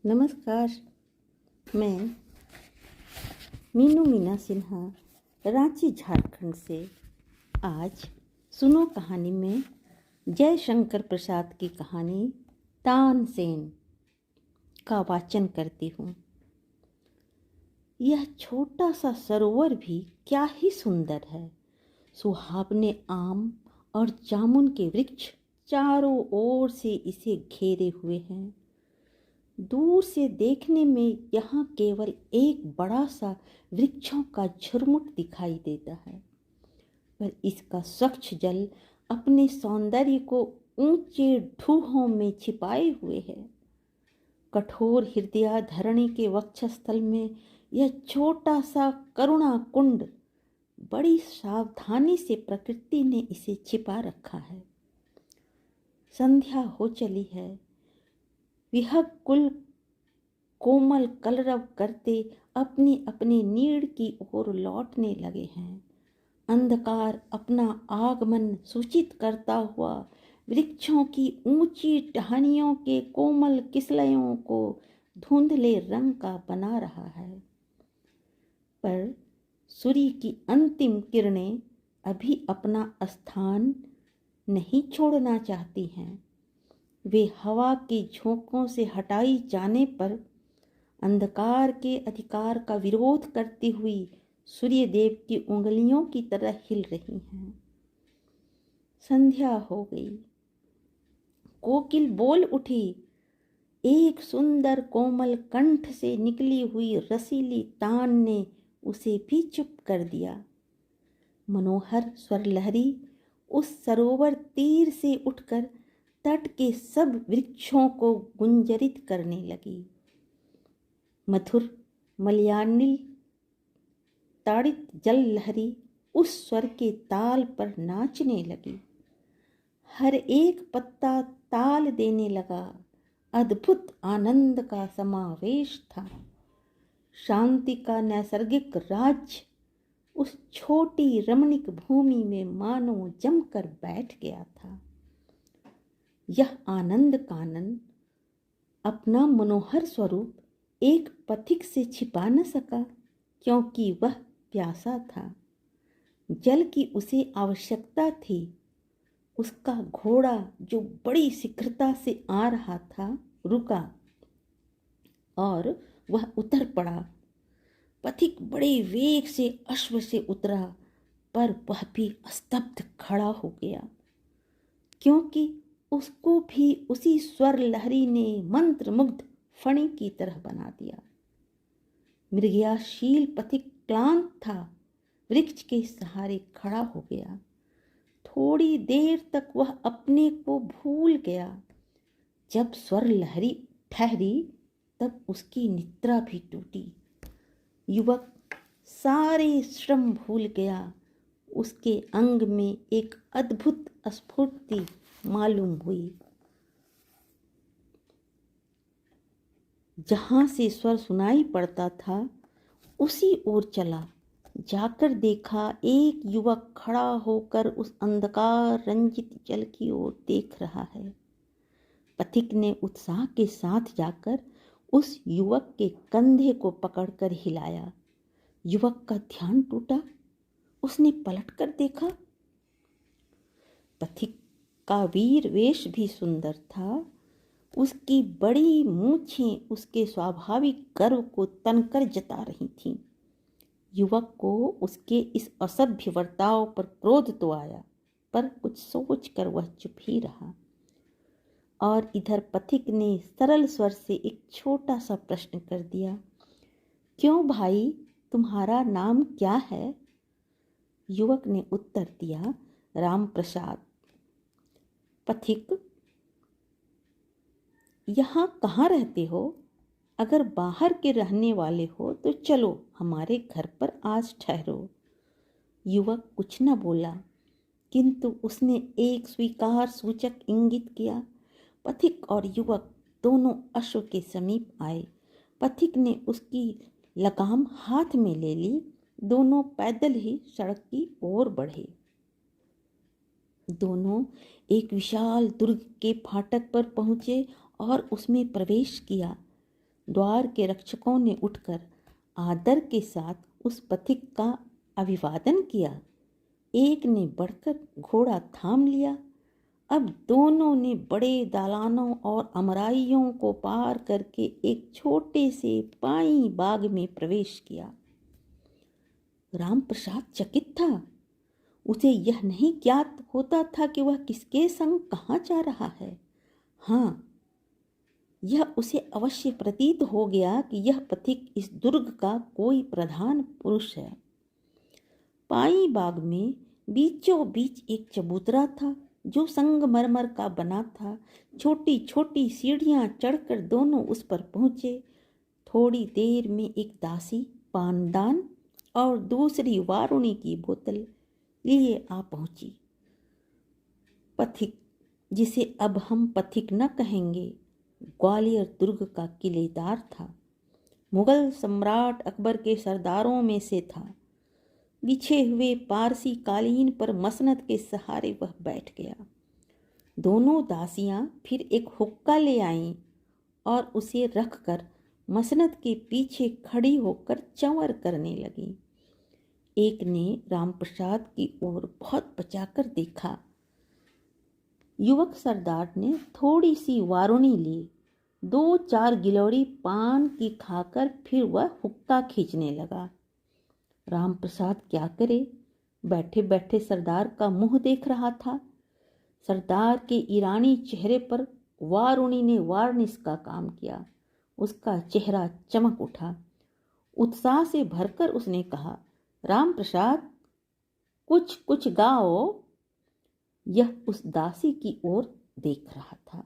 नमस्कार। मैं मीनू मीना सिन्हा, रांची झारखंड से आज सुनो कहानी में जयशंकर प्रसाद की कहानी तानसेन का वाचन करती हूँ। यह छोटा सा सरोवर भी क्या ही सुंदर है। सुहावने आम और जामुन के वृक्ष चारों ओर से इसे घेरे हुए हैं। दूर से देखने में यहाँ केवल एक बड़ा सा वृक्षों का झुरमुट दिखाई देता है, पर इसका स्वच्छ जल अपने सौंदर्य को ऊंचे ढूहों में छिपाए हुए है। कठोर हृदय धरणी के वक्षस्थल में यह छोटा सा करुणा कुंड बड़ी सावधानी से प्रकृति ने इसे छिपा रखा है। संध्या हो चली है। विहग कुल कोमल कलरव करते अपनी अपनी नीड़ की ओर लौटने लगे हैं। अंधकार अपना आगमन सूचित करता हुआ वृक्षों की ऊंची टहनियों के कोमल किसलयों को धुंधले रंग का बना रहा है, पर सूर्य की अंतिम किरणें अभी अपना स्थान नहीं छोड़ना चाहती हैं। वे हवा के झोंकों से हटाई जाने पर अंधकार के अधिकार का विरोध करती हुई सूर्यदेव की उंगलियों की तरह हिल रही हैं। संध्या हो गई। कोकिल बोल उठी। एक सुंदर कोमल कंठ से निकली हुई रसीली तान ने उसे भी चुप कर दिया। मनोहर स्वर लहरी उस सरोवर तीर से उठकर तट के सब वृक्षों को गुंजरित करने लगी। मधुर मलयानिल ताड़ित जल लहरी उस स्वर के ताल पर नाचने लगी। हर एक पत्ता ताल देने लगा। अद्भुत आनंद का समावेश था। शांति का नैसर्गिक राज्य उस छोटी रमणीक भूमि में मानो जमकर बैठ गया था। यह आनंद कानन अपना मनोहर स्वरूप एक पथिक से छिपा न सका, क्योंकि वह प्यासा था। जल की उसे आवश्यकता थी। उसका घोड़ा जो बड़ी शीघ्रता से आ रहा था रुका और वह उतर पड़ा। पथिक बड़े वेग से अश्व से उतरा, पर वह भी स्तब्ध खड़ा हो गया, क्योंकि उसको भी उसी स्वर लहरी ने मंत्रमुग्ध फणी की तरह बना दिया। मृगयाशील पथिक क्लांत था। वृक्ष के सहारे खड़ा हो गया। थोड़ी देर तक वह अपने को भूल गया। जब स्वर लहरी ठहरी तब उसकी निद्रा भी टूटी। युवक सारे श्रम भूल गया। उसके अंग में एक अद्भुत स्फूर्ति मालूम हुई। जहाँ से स्वर सुनाई पड़ता था उसी ओर चला। जाकर देखा एक युवक खड़ा होकर उस अंधकार रंजित जल की ओर देख रहा है। पथिक ने उत्साह के साथ जाकर उस युवक के कंधे को पकड़कर हिलाया। युवक का ध्यान टूटा। उसने पलटकर देखा। पथिक का वीर वेश भी सुंदर था। उसकी बड़ी मूछें उसके स्वाभाविक गर्व को तनकर जता रही थीं। युवक को उसके इस असभ्य बर्ताव पर क्रोध तो आया, पर कुछ सोचकर वह चुप ही रहा। और इधर पथिक ने सरल स्वर से एक छोटा सा प्रश्न कर दिया, क्यों भाई, तुम्हारा नाम क्या है? युवक ने उत्तर दिया, राम प्रसाद। पथिक, यहाँ कहाँ रहते हो? अगर बाहर के रहने वाले हो तो चलो हमारे घर पर आज ठहरो। युवक कुछ न बोला, किंतु उसने एक स्वीकार सूचक इंगित किया। पथिक और युवक दोनों अश्व के समीप आए। पथिक ने उसकी लगाम हाथ में ले ली। दोनों पैदल ही सड़क की ओर बढ़े। दोनों एक विशाल दुर्ग के फाटक पर पहुंचे और उसमें प्रवेश किया। द्वार के रक्षकों ने उठकर आदर के साथ उस पथिक का अभिवादन किया। एक ने बढ़कर घोड़ा थाम लिया। अब दोनों ने बड़े दालानों और अमराइयों को पार करके एक छोटे से पाई बाग में प्रवेश किया। रामप्रसाद चकित था। उसे यह नहीं ज्ञात होता था कि वह किसके संग कहाँ जा रहा है। हाँ, यह उसे अवश्य प्रतीत हो गया कि यह पथिक इस दुर्ग का कोई प्रधान पुरुष है। पाई बाग में बीचों बीच एक चबूतरा था जो संगमरमर का बना था। छोटी छोटी सीढ़ियां चढ़कर दोनों उस पर पहुंचे। थोड़ी देर में एक दासी पानदान और दूसरी वारुणी की बोतल लिए आ पहुंची। पथिक, जिसे अब हम पथिक न कहेंगे, ग्वालियर दुर्ग का किलेदार था। मुगल सम्राट अकबर के सरदारों में से था। बिछे हुए पारसी कालीन पर मसनद के सहारे वह बैठ गया। दोनों दासियां फिर एक हुक्का ले आईं और उसे रखकर मसनद के पीछे खड़ी होकर चंवर करने लगीं। एक ने रामप्रसाद की ओर बहुत बचाकर देखा। युवक सरदार ने थोड़ी सी वारुणी ली। 2-4 गिलोरी पान की खाकर फिर वह हुक्का खींचने लगा। रामप्रसाद क्या करे, बैठे बैठे सरदार का मुंह देख रहा था। सरदार के ईरानी चेहरे पर वारुणी ने वार्निश का काम किया। उसका चेहरा चमक उठा। उत्साह से भरकर उसने कहा, रामप्रसाद, कुछ कुछ गाओ। यह उस दासी की ओर देख रहा था।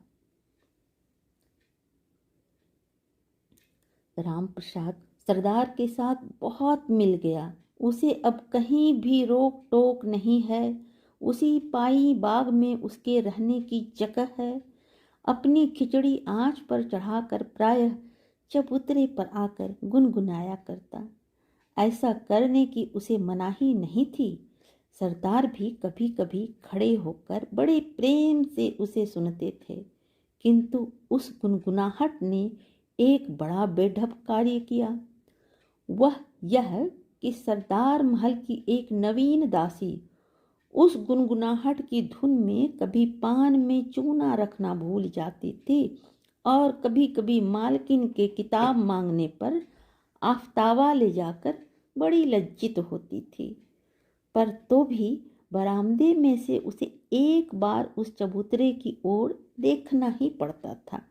रामप्रसाद सरदार के साथ बहुत मिल गया। उसे अब कहीं भी रोक टोक नहीं है। उसी पाई बाग में उसके रहने की जगह है। अपनी खिचड़ी आंच पर चढ़ाकर प्रायः चबूतरे पर आकर गुनगुनाया करता। ऐसा करने की उसे मनाही नहीं थी। सरदार भी कभी कभी खड़े होकर बड़े प्रेम से उसे सुनते थे, किंतु उस गुनगुनाहट ने एक बड़ा बेढप कार्य किया। वह यह कि सरदार महल की एक नवीन दासी उस गुनगुनाहट की धुन में कभी पान में चूना रखना भूल जाती थी और कभी कभी मालकिन के किताब मांगने पर आफ्तावा ले जाकर बड़ी लज्जित होती थी। पर तो भी बरामदे में से उसे एक बार उस चबूतरे की ओर देखना ही पड़ता था।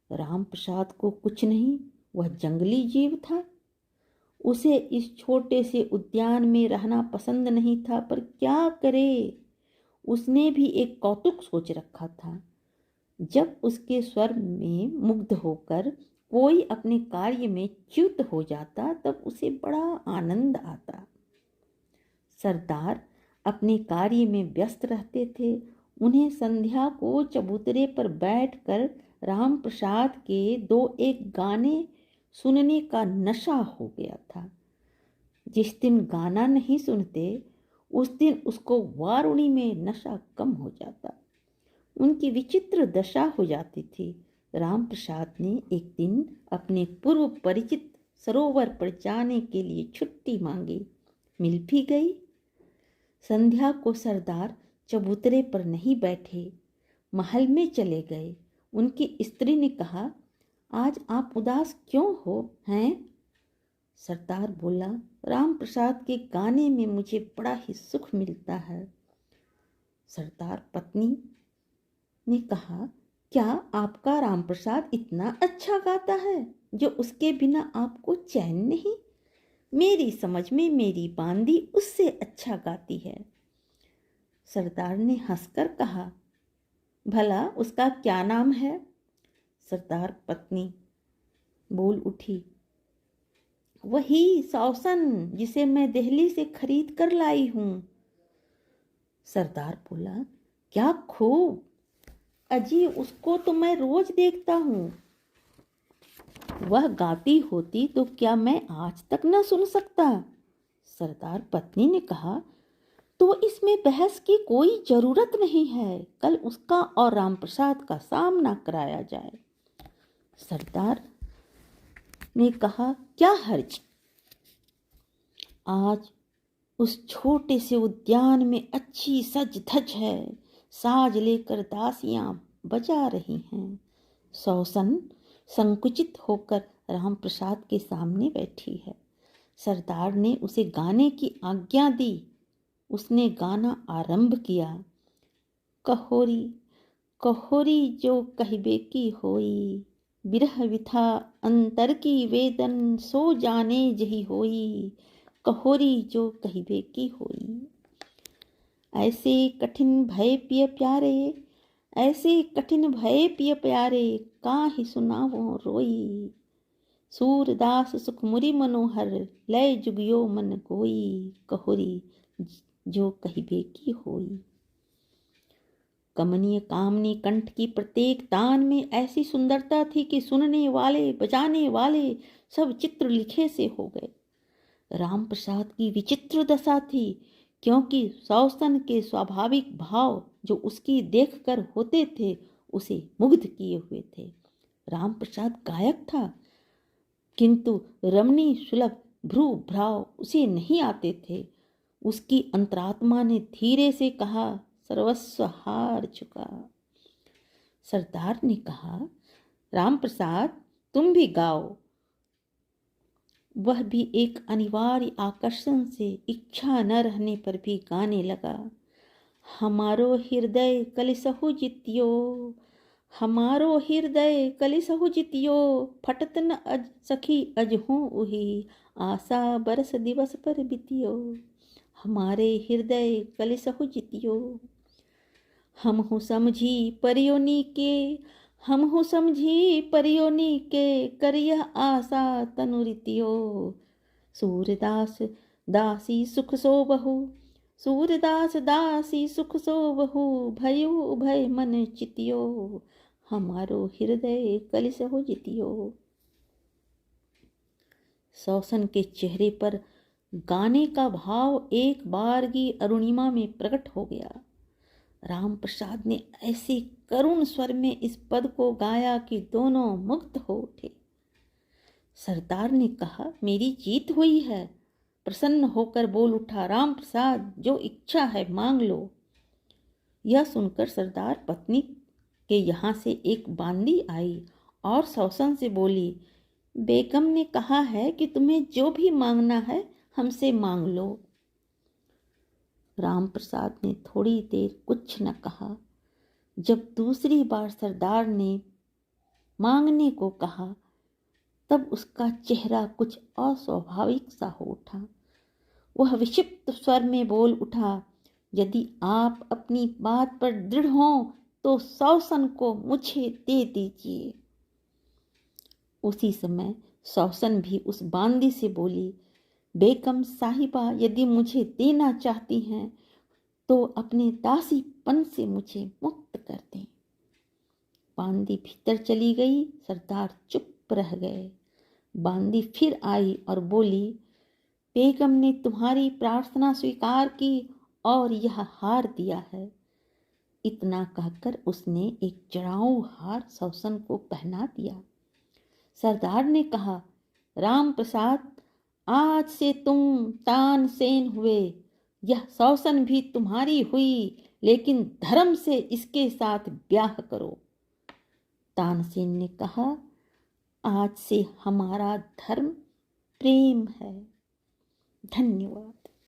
रामप्रसाद को कुछ नहीं, वह जंगली जीव था। उसे इस छोटे से उद्यान में रहना पसंद नहीं था, पर क्या करे, उसने भी एक कौतुक सोच रखा था। जब उसके स्वर में मुग्ध होकर कोई अपने कार्य में च्युत हो जाता तब उसे बड़ा आनंद आता। सरदार अपने कार्य में व्यस्त रहते थे। उन्हें संध्या को चबूतरे पर बैठकर रामप्रसाद के 2-1 गाने सुनने का नशा हो गया था। जिस दिन गाना नहीं सुनते उस दिन उसको वारुणी में नशा कम हो जाता। उनकी विचित्र दशा हो जाती थी। रामप्रसाद ने एक दिन अपने पूर्व परिचित सरोवर पर जाने के लिए छुट्टी मांगी। मिल भी गई। संध्या को सरदार चबूतरे पर नहीं बैठे, महल में चले गए। उनकी स्त्री ने कहा, आज आप उदास क्यों हो हैं? सरदार बोला, रामप्रसाद के गाने में मुझे बड़ा ही सुख मिलता है। सरदार पत्नी ने कहा, क्या आपका रामप्रसाद इतना अच्छा गाता है जो उसके बिना आपको चैन नहीं? मेरी समझ में मेरी बांदी उससे अच्छा गाती है। सरदार ने हंसकर कहा, भला उसका क्या नाम है? सरदार पत्नी बोल उठी, वही सौसन जिसे मैं दिल्ली से खरीद कर लाई हूं। सरदार बोला, क्या खूब, अजी उसको तो मैं रोज देखता हूं। वह गाती होती तो क्या मैं आज तक न सुन सकता? सरदार पत्नी ने कहा, तो इसमें बहस की कोई जरूरत नहीं है। कल उसका और रामप्रसाद का सामना कराया जाए। सरदार ने कहा, क्या हर्ज, आज उस छोटे से उद्यान में अच्छी सज धज है, साज लेकर दासियां बजा रही हैं। सौसन संकुचित होकर रामप्रसाद के सामने बैठी है। सरदार ने उसे गाने की आज्ञा दी। उसने गाना आरंभ किया। कहोरी कहोरी जो कहबे की होई, बिरह विथा अंतर की वेदन, सो जाने जही होई, कहोरी जो कहबे की होई। ऐसे कठिन भय पिय प्यारे, ऐसे कठिन भय पिय प्यारे, काहि सुनावो रोई। सूरदास सुखमुरी मनोहर, लय जुगियो मन कोई, कहोरी जो कहबे की होई। कमनीय कामनी कंठ की प्रत्येक तान में ऐसी सुंदरता थी कि सुनने वाले बजाने वाले सब चित्र लिखे से हो गए। रामप्रसाद की विचित्र दशा थी, क्योंकि सौसन के स्वाभाविक भाव जो उसकी देखकर होते थे उसे मुग्ध किए हुए थे। रामप्रसाद गायक था, किंतु रमणी सुलभ भ्रू भ्राव उसे नहीं आते थे। उसकी अंतरात्मा ने धीरे से कहा, सर्वस्व हार चुका। सरदार ने कहा, रामप्रसाद तुम भी गाओ। वह भी एक अनिवार्य आकर्षण से इच्छा न रहने पर भी गाने लगा। हमारो हृदय कलिसहु जितियो, हमारो हृदय कलिसहु जितियो, फटत न अज सखी अजहू उही, आशा बरस दिवस पर बितियो। हमारे हृदय कलिसहु जितियो, हमहु समझी परियोनी के, हमहु समझी परियोनी के, करियह आशा तनुरितियो। सूरदास दासी सुख सो बहु, सूरदास दासी सुख सो बहु, भयो भय मन चितियो, हमारो हृदय कलिसहु जितियो। सौसन के चेहरे पर गाने का भाव एक बार की अरुणिमा में प्रकट हो गया। रामप्रसाद ने ऐसे करुण स्वर में इस पद को गाया कि दोनों मुग्ध हो उठे। सरदार ने कहा, मेरी जीत हुई है। प्रसन्न होकर बोल उठा, रामप्रसाद जो इच्छा है मांग लो। यह सुनकर सरदार पत्नी के यहाँ से एक बांदी आई और सौसन से बोली, बेगम ने कहा है कि तुम्हें जो भी मांगना है हमसे मांग लो। रामप्रसाद ने थोड़ी देर कुछ न कहा। जब दूसरी बार सरदार ने मांगने को कहा तब उसका चेहरा कुछ अस्वाभाविक सा हो उठा। वह विक्षिप्त स्वर में बोल उठा, यदि आप अपनी बात पर दृढ़ हों तो सौसन को मुझे दे दीजिए। उसी समय सौसन भी उस बांदी से बोली, बेगम साहिबा यदि मुझे देना चाहती हैं तो अपने दासीपन से मुझे मुक्त कर दें। बांदी भीतर चली गई। सरदार चुप रह गए। बांदी फिर आई और बोली, बेगम ने तुम्हारी प्रार्थना स्वीकार की और यह हार दिया है। इतना कहकर उसने एक जड़ाऊ हार सौसन को पहना दिया। सरदार ने कहा, रामप्रसाद आज से तुम तानसेन हुए। यह सौसन भी तुम्हारी हुई, लेकिन धर्म से इसके साथ ब्याह करो। तानसेन ने कहा, आज से हमारा धर्म प्रेम है। धन्यवाद।